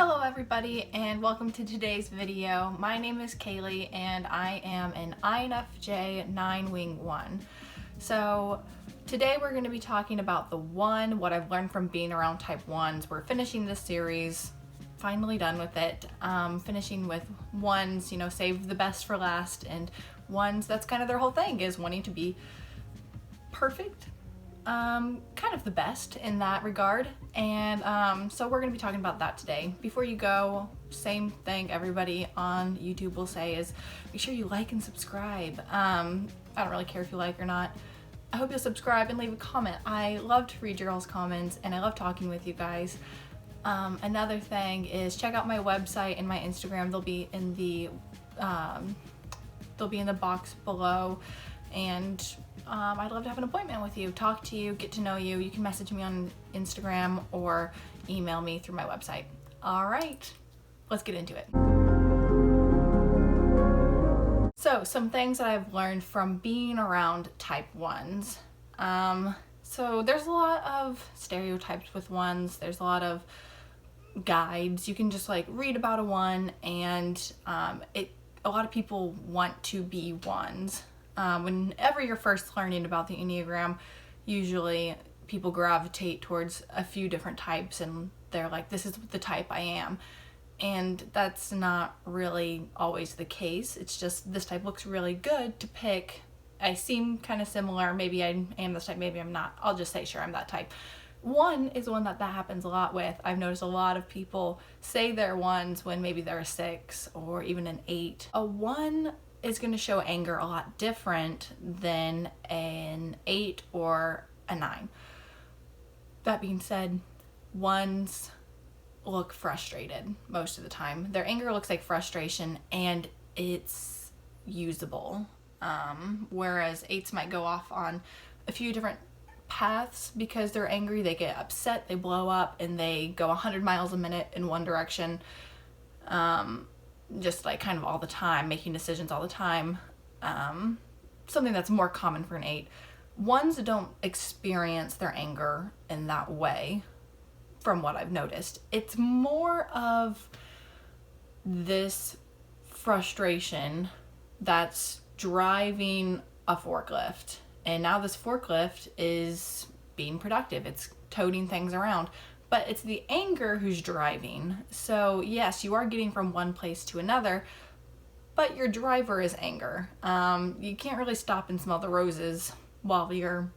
Hello everybody and welcome to today's video. My name is Kaylee and I am an INFJ 9 Wing 1. So today we're going to be talking about the one, what I've learned from being around type 1s. We're finishing this series, finally done with it, finishing with ones, save the best for last, and ones, that's kind of their whole thing, is wanting to be perfect. Kind of the best in that regard, and so we're going to be talking about that today. Before you go, same thing everybody on YouTube will say is make sure you like and subscribe. I don't really care if you like or not. I hope you'll subscribe and leave a comment. I love to read your all's comments and I love talking with you guys. Another thing is check out my website and my Instagram. They'll be in the box below, and I'd love to have an appointment with you, talk to you, get to know you. You can message me on Instagram or email me through my website. All right, let's get into it. So some things that I've learned from being around type 1s. So there's a lot of stereotypes with ones. There's a lot of guides. You can just read about a one, and a lot of people want to be ones. Whenever you're first learning about the Enneagram, usually people gravitate towards a few different types and they're like, this is the type I am. And that's not really always the case. It's just this type looks really good to pick. I seem kind of similar. Maybe I am this type, maybe I'm not. I'll just say, sure, I'm that type. One is one that happens a lot with. I've noticed a lot of people say they're ones when maybe they're a 6 or even an 8. A 1 is going to show anger a lot different than an 8 or a 9. That being said, ones look frustrated most of the time. Their anger looks like frustration and it's usable. Whereas 8s might go off on a few different paths because they're angry. They get upset, they blow up, and they go 100 miles a minute in one direction. Just kind of all the time, making decisions all the time. Something that's more common for an 8. Ones don't experience their anger in that way, from what I've noticed. It's more of this frustration that's driving a forklift. And now this forklift is being productive. It's toting things around. But it's the anger who's driving. So yes, you are getting from one place to another, but your driver is anger. You can't really stop and smell the roses while your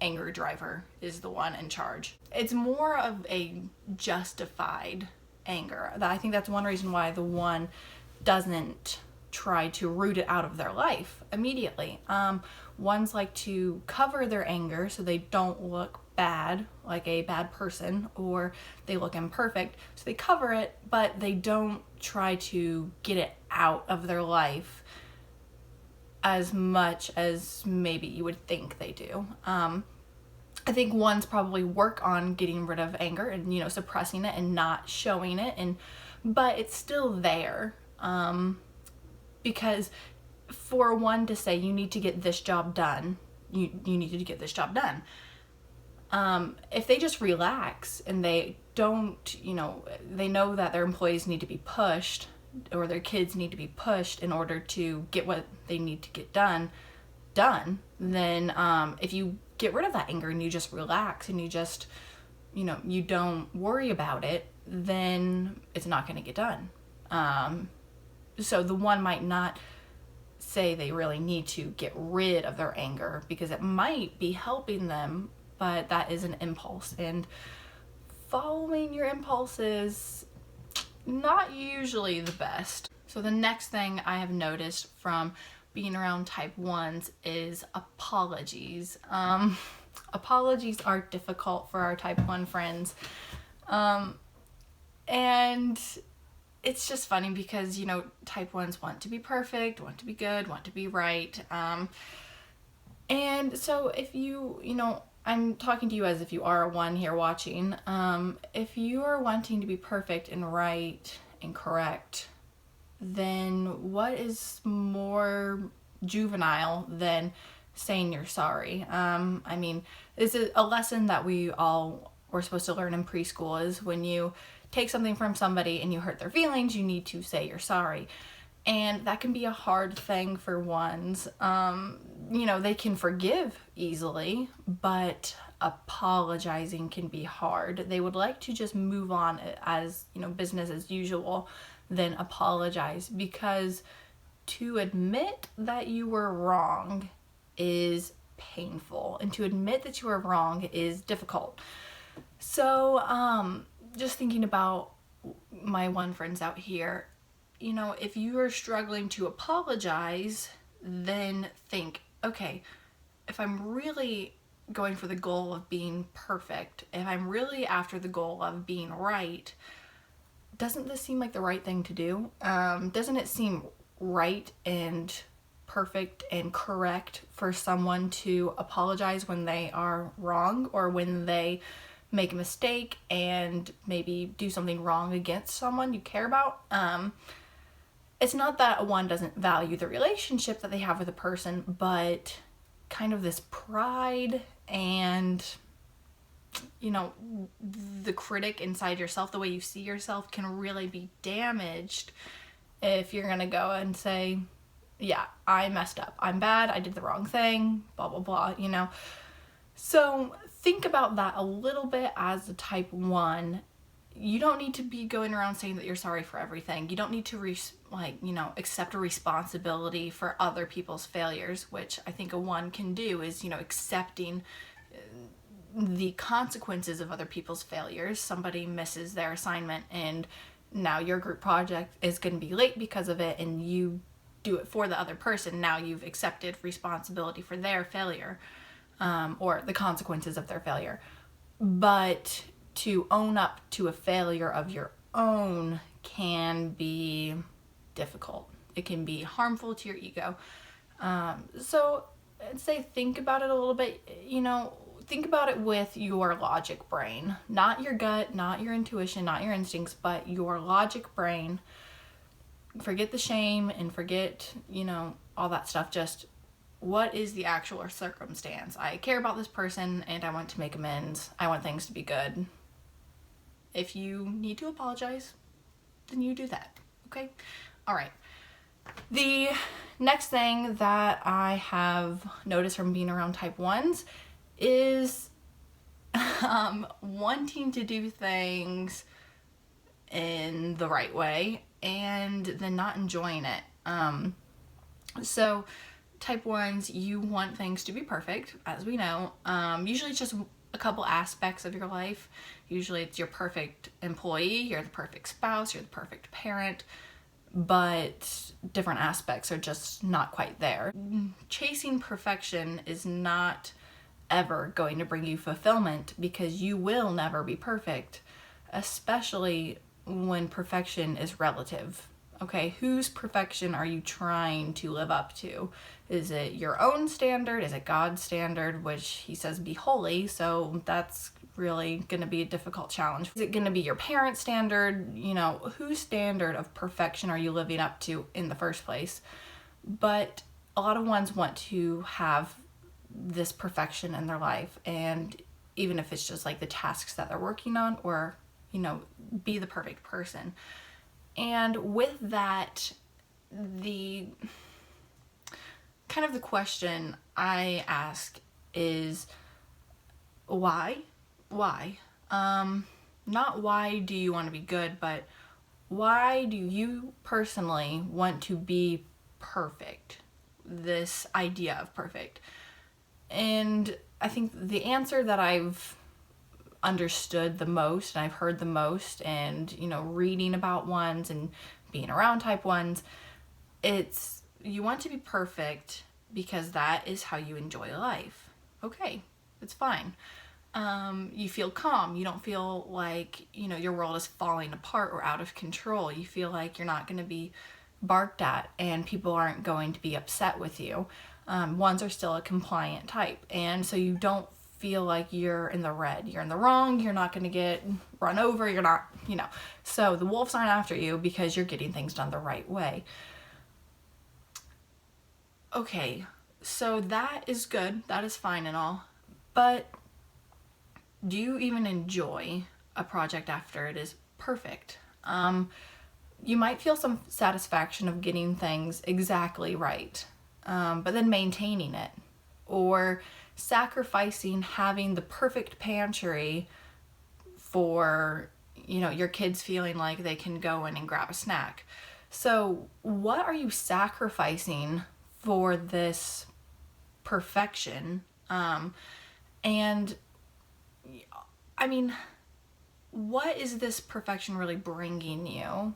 anger driver is the one in charge. It's more of a justified anger. I think that's one reason why the one doesn't try to root it out of their life immediately. Ones like to cover their anger so they don't look bad, like a bad person, or they look imperfect, so they cover it, but they don't try to get it out of their life as much as maybe you would think they do. I think ones probably work on getting rid of anger and suppressing it and not showing it, but it's still there, because for one to say you need to get this job done, you need to get this job done. If they just relax and they don't, they know that their employees need to be pushed or their kids need to be pushed in order to get what they need to get done, then if you get rid of that anger and you just relax and you just, you don't worry about it, then it's not going to get done. So the one might not say they really need to get rid of their anger because it might be helping them, but that is an impulse, and following your impulse is not usually the best. So the next thing I have noticed from being around type 1s is apologies. Apologies are difficult for our type 1 friends, and it's just funny because type 1s want to be perfect, want to be good, want to be right, and so if I'm talking to you as if you are a 1 here watching. If you are wanting to be perfect and right and correct, then what is more juvenile than saying you're sorry? This is a lesson that we all were supposed to learn in preschool, is when you take something from somebody and you hurt their feelings, you need to say you're sorry. And that can be a hard thing for ones. They can forgive easily, but apologizing can be hard. They would like to just move on as, business as usual, then apologize, because to admit that you were wrong is painful, and to admit that you are wrong is difficult. So, just thinking about my one friends out here, if you are struggling to apologize, then think, okay, if I'm really going for the goal of being perfect, if I'm really after the goal of being right, doesn't this seem like the right thing to do? Doesn't it seem right and perfect and correct for someone to apologize when they are wrong, or when they make a mistake and maybe do something wrong against someone you care about? It's not that one doesn't value the relationship that they have with a person, but kind of this pride and, the critic inside yourself, the way you see yourself, can really be damaged if you're going to go and say, yeah, I messed up. I'm bad. I did the wrong thing, blah, blah, blah, So think about that a little bit as a type 1. You don't need to be going around saying that you're sorry for everything. You don't need to accept a responsibility for other people's failures, which I think a 1 can do, is, accepting the consequences of other people's failures. Somebody misses their assignment and now your group project is going to be late because of it, and you do it for the other person. Now you've accepted responsibility for their failure, or the consequences of their failure. But to own up to a failure of your own can be difficult. It can be harmful to your ego. So I'd say think about it a little bit. Think about it with your logic brain, not your gut, not your intuition, not your instincts, but your logic brain. Forget the shame and forget, all that stuff. Just, what is the actual circumstance? I care about this person and I want to make amends. I want things to be good. If you need to apologize, then you do that. Okay? All right. The next thing that I have noticed from being around type 1s is wanting to do things in the right way and then not enjoying it. So type 1s, you want things to be perfect, as we know. Usually it's just a couple aspects of your life. Usually it's your perfect employee, you're the perfect spouse, you're the perfect parent, but different aspects are just not quite there. Chasing perfection is not ever going to bring you fulfillment, because you will never be perfect, especially when perfection is relative. Okay, whose perfection are you trying to live up to? Is it your own standard? Is it God's standard, which he says be holy? So that's really going to be a difficult challenge. Is it going to be your parents' standard? Whose standard of perfection are you living up to in the first place? But a lot of ones want to have this perfection in their life, and even if it's just like the tasks that they're working on, or, be the perfect person. And with that, the kind of the question I ask is, why? Why? Not why do you want to be good, but why do you personally want to be perfect? This idea of perfect. And I think the answer that I've understood the most and I've heard the most, and reading about ones and being around type 1s, it's, you want to be perfect because that is how you enjoy life. Okay, it's fine. You feel calm. You don't feel like your world is falling apart or out of control. You feel like you're not going to be barked at and people aren't going to be upset with you. Ones are still a compliant type, and so you don't feel like you're in the red, you're in the wrong, you're not going to get run over, you're not, so the wolves aren't after you because you're getting things done the right way. Okay, so that is good, that is fine and all, but do you even enjoy a project after it is perfect. You might feel some satisfaction of getting things exactly right, but then maintaining it, or sacrificing having the perfect pantry for, your kids feeling like they can go in and grab a snack. So what are you sacrificing for this perfection? And I mean, what is this perfection really bringing you?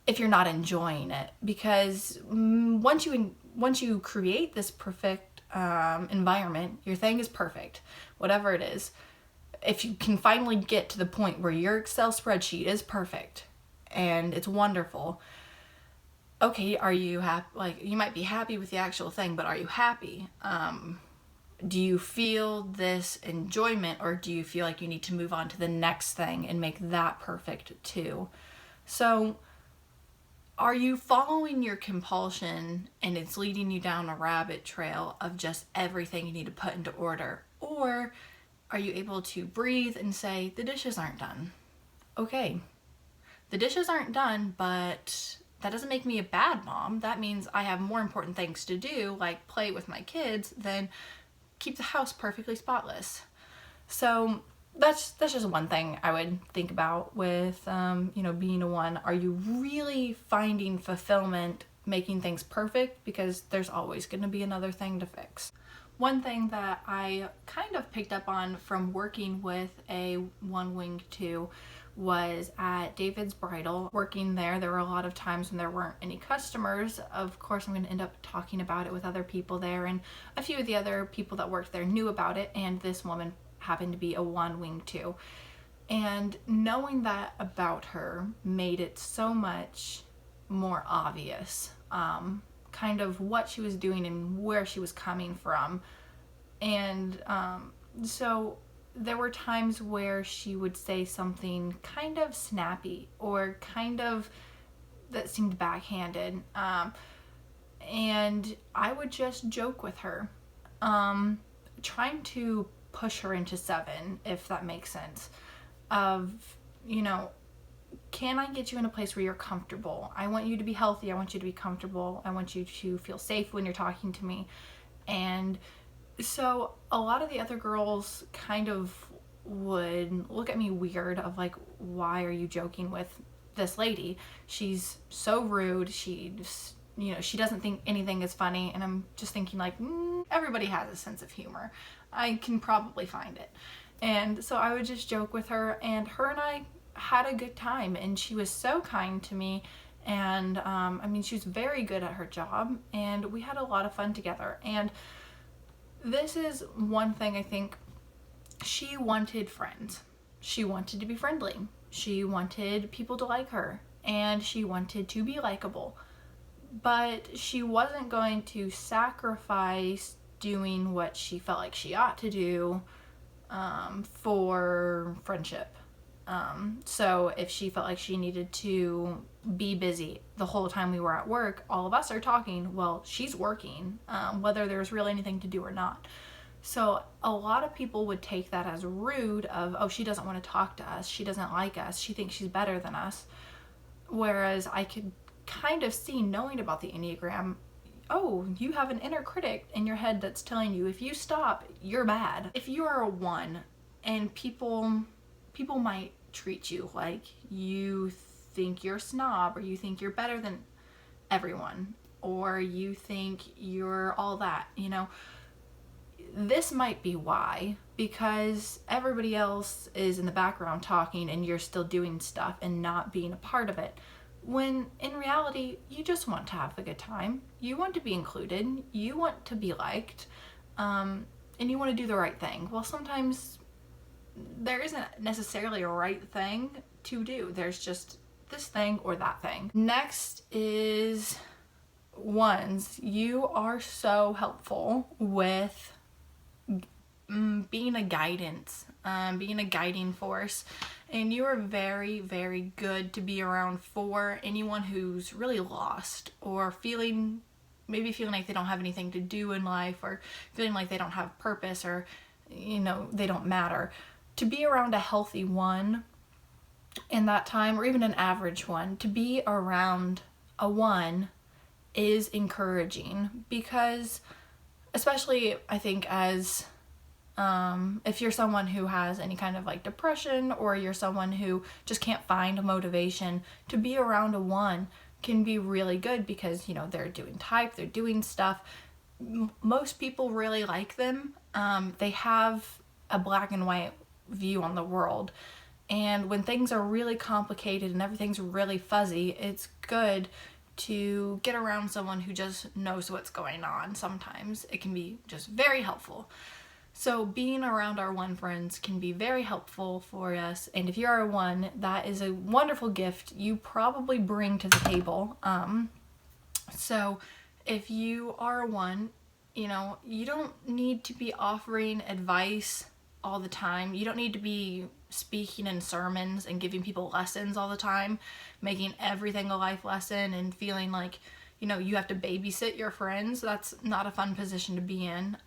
If you're not enjoying it, because once you create this perfect environment, your thing is perfect, whatever it is. If you can finally get to the point where your Excel spreadsheet is perfect and it's wonderful, okay, are you happy? Like, you might be happy with the actual thing, but are you happy? Do you feel this enjoyment, or do you feel like you need to move on to the next thing and make that perfect too? So are you following your compulsion and it's leading you down a rabbit trail of just everything you need to put into order? Or are you able to breathe and say, the dishes aren't done? Okay, the dishes aren't done, but that doesn't make me a bad mom. That means I have more important things to do, like play with my kids, than keep the house perfectly spotless. So that's just one thing I would think about with being a one. Are you really finding fulfillment making things perfect? Because there's always going to be another thing to fix. One thing that I kind of picked up on from working with a one wing two was at David's Bridal. Working there were a lot of times when there weren't any customers. Of course, I'm going to end up talking about it with other people there, and a few of the other people that worked there knew about it, and this woman happened to be a one wing two. And knowing that about her made it so much more obvious, kind of what she was doing and where she was coming from. And so there were times where she would say something kind of snappy or kind of that seemed backhanded. And I would just joke with her, trying to push her into 7, if that makes sense, of, can I get you in a place where you're comfortable? I want you to be healthy. I want you to be comfortable. I want you to feel safe when you're talking to me. And so a lot of the other girls kind of would look at me weird of like, why are you joking with this lady? She's so rude. She doesn't think anything is funny. And I'm just thinking like, everybody has a sense of humor. I can probably find it. And so I would just joke with her, and I had a good time, and she was so kind to me. And she was very good at her job, and we had a lot of fun together. And this is one thing I think. She wanted friends. She wanted to be friendly. She wanted people to like her, and she wanted to be likable. But she wasn't going to sacrifice doing what she felt like she ought to do for friendship. So if she felt like she needed to be busy the whole time we were at work, all of us are talking, well, she's working, whether there's really anything to do or not. So a lot of people would take that as rude of, oh, she doesn't want to talk to us. She doesn't like us. She thinks she's better than us. Whereas I could kind of see, knowing about the Enneagram, oh, you have an inner critic in your head that's telling you if you stop, you're bad. If you are a 1 and people might treat you like you think you're a snob, or you think you're better than everyone, or you think you're all that, this might be why, because everybody else is in the background talking and you're still doing stuff and not being a part of it. When in reality, you just want to have a good time. You want to be included. You want to be liked. And you want to do the right thing. Well, sometimes there isn't necessarily a right thing to do. There's just this thing or that thing. Next is 1s. You are so helpful with being a guidance, being a guiding force, and you are very, very good to be around for anyone who's really lost, or feeling like they don't have anything to do in life, or feeling like they don't have purpose, or they don't matter. To be around a healthy 1 in that time, or even an average one, to be around a one is encouraging, because especially I think as if you're someone who has any kind of like depression, or you're someone who just can't find motivation, to be around a one can be really good, because they're doing type, they're doing stuff. Most people really like them. They have a black and white view on the world, and when things are really complicated and everything's really fuzzy, it's good to get around someone who just knows what's going on. Sometimes it can be just very helpful. So being around our one friends can be very helpful for us. And if you're a one, that is a wonderful gift you probably bring to the table. So if you are a one, you don't need to be offering advice all the time. You don't need to be speaking in sermons and giving people lessons all the time, making everything a life lesson and feeling like, you have to babysit your friends. That's not a fun position to be in.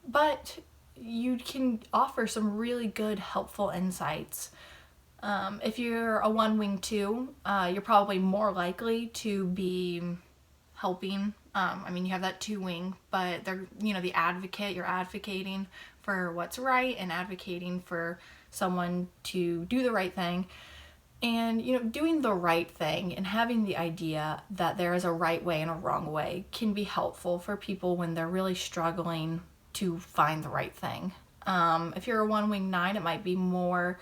But you can offer some really good, helpful insights. If you're a one wing two, you're probably more likely to be helping. You have that two wing, but they're, the advocate, you're advocating for what's right and advocating for someone to do the right thing. And, doing the right thing and having the idea that there is a right way and a wrong way can be helpful for people when they're really struggling to find the right thing. If you're a one wing nine, it might be more,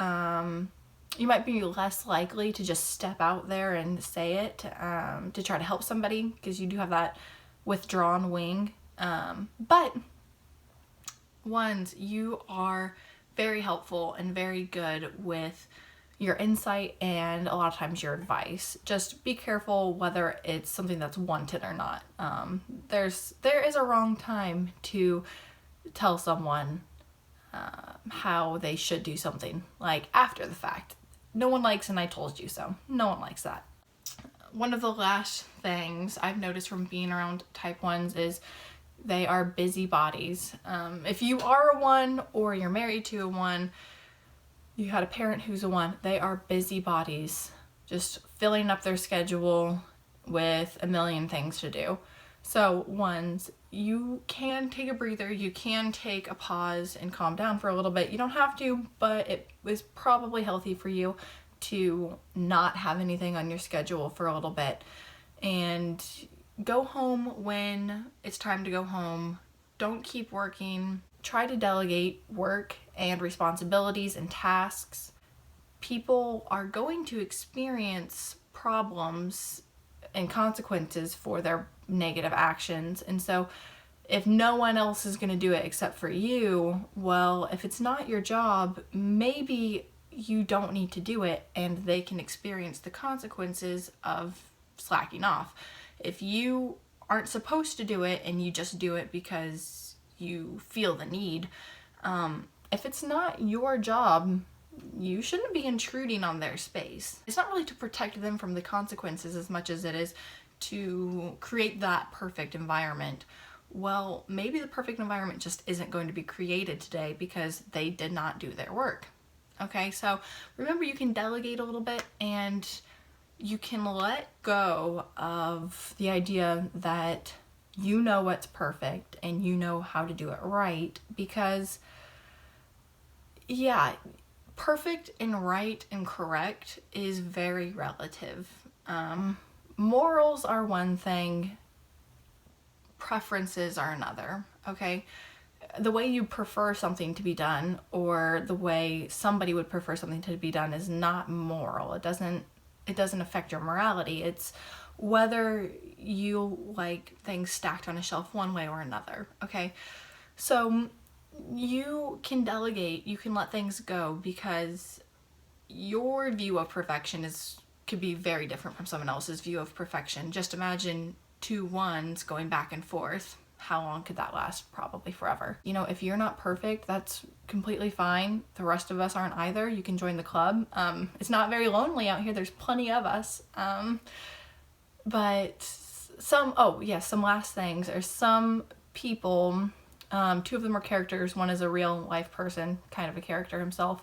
you might be less likely to just step out there and say it to try to help somebody, because you do have that withdrawn wing. But ones, you are very helpful and very good with your insight and a lot of times your advice. Just be careful whether it's something that's wanted or not. There is a wrong time to tell someone how they should do something, like after the fact. No one likes an "I told you so." No one likes that. One of the last things I've noticed from being around type ones is they are busybodies. If you are a one, or you're married to a one, you had a parent who's a one, they are busybodies, just filling up their schedule with a million things to do. So ones, you can take a breather, you can take a pause and calm down for a little bit. You don't have to, but it was probably healthy for you to not have anything on your schedule for a little bit and go home when it's time to go home. Don't keep working. Try to delegate work and responsibilities and tasks. People are going to experience problems and consequences for their negative actions. And so if no one else is going to do it except for you, well, if it's not your job, maybe you don't need to do it, and they can experience the consequences of slacking off. If you aren't supposed to do it and you just do it because you feel the need, if it's not your job, you shouldn't be intruding on their space. It's not really to protect them from the consequences as much as it is to create that perfect environment. Well, maybe the perfect environment just isn't going to be created today because they did not do their work. Okay, so remember, you can delegate a little bit, and you can let go of the idea that you know what's perfect and you know how to do it right, because perfect and right and correct is very relative. Morals are one thing, preferences are another, okay? The way you prefer something to be done, or the way somebody would prefer something to be done, is not moral. It doesn't affect your morality. It's whether you like things stacked on a shelf one way or another, okay? So you can delegate, you can let things go, because your view of perfection could be very different from someone else's view of perfection. Just imagine two ones going back and forth. How long could that last? Probably forever. If you're not perfect, that's completely fine. The rest of us aren't either. You can join the club. It's not very lonely out here. There's plenty of us. But some last things are some people, two of them are characters. One is a real life person, kind of a character himself.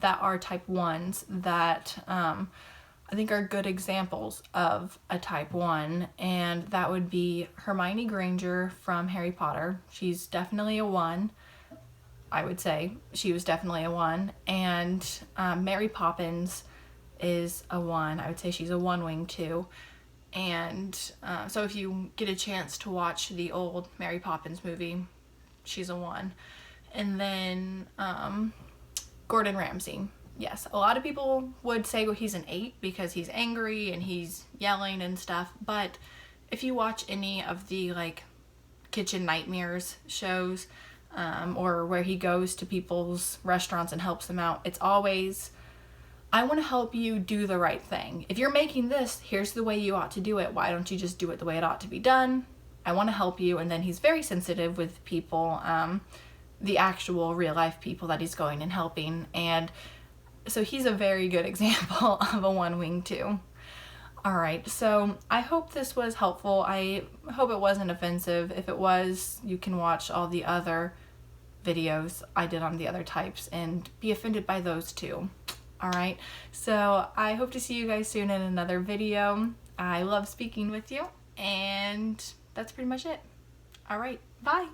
that are type 1s that I think are good examples of a type 1, and that would be Hermione Granger from Harry Potter. She's definitely a 1. I would say she was definitely a 1. And Mary Poppins is a 1. I would say she's a 1 wing too. And so if you get a chance to watch the old Mary Poppins movie, she's a 1. And then Gordon Ramsay. Yes, a lot of people would say, well, he's an 8 because he's angry and he's yelling and stuff. But if you watch any of the like Kitchen Nightmares shows, or where he goes to people's restaurants and helps them out, it's always, I want to help you do the right thing. If you're making this, here's the way you ought to do it. Why don't you just do it the way it ought to be done? I want to help you. And then he's very sensitive with people, the actual real life people that he's going and helping. And so he's a very good example of a 1 wing too. All right, so I hope this was helpful. I hope it wasn't offensive. If it was, you can watch all the other videos I did on the other types and be offended by those too. All right, so I hope to see you guys soon in another video. I love speaking with you, and that's pretty much it. All right, bye.